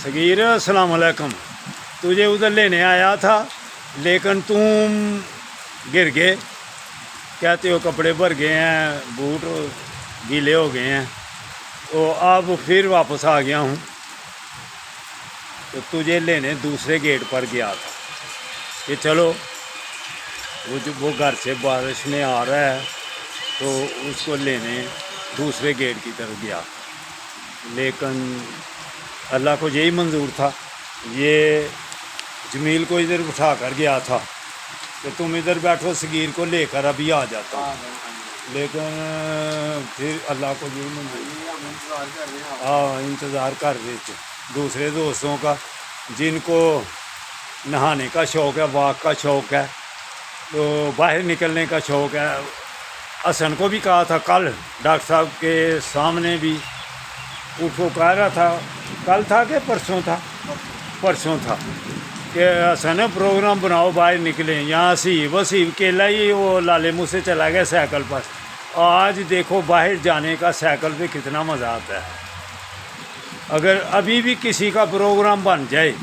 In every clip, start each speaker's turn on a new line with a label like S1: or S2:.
S1: सगीर अस्सलाम वालेकुम। तुझे उधर लेने आया था लेकिन तुम गिर गए। कहते हो कपड़े भर गए हैं, बूट गीले हो गए हैं, तो अब फिर वापस आ गया हूँ। तो तुझे लेने दूसरे गेट पर गया था कि चलो वो घर से बारिश में आ रहा है तो उसको लेने दूसरे गेट की तरफ गया, लेकिन अल्लाह को यही मंजूर था। ये जमील को इधर उठा कर गया था कि तुम इधर बैठो, सगीर को लेकर अभी आ जाता, लेकिन फिर अल्लाह को यही मंजूर। हाँ, इंतज़ार कर रहे थे दूसरे दोस्तों का जिनको नहाने का शौक़ है, वॉक का शौक़ है, तो बाहर निकलने का शौक़ है। हसन को भी कहा था कल डॉक्टर साहब के सामने भी, उसको कह रहा था, कल था कि परसों था कि हसन प्रोग्राम बनाओ, बाहर निकले। यहाँ वसीब केला ही वो लाले मुँह से चला गया साइकिल पर। आज देखो बाहर जाने का साइकिल पे कितना मज़ा आता है। अगर अभी भी किसी का प्रोग्राम बन जाए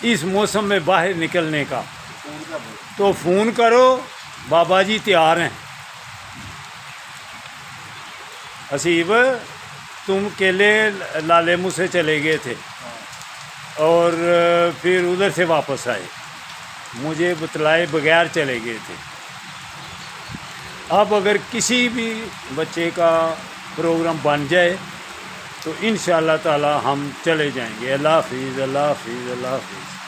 S1: इस मौसम में बाहर निकलने का, तो फ़ोन करो, बाबा जी तैयार हैं। हसीब, तुम केले लाले मुँह से चले गए थे और फिर उधर से वापस आए, मुझे बतलाए बगैर चले गए थे। अब अगर किसी भी बच्चे का प्रोग्राम बन जाए तो इंशाअल्लाह ताला हम चले जाएंगे। अल्लाह हाफिज़, अल्लाह हाफिज़, अल्लाह हाफिज़।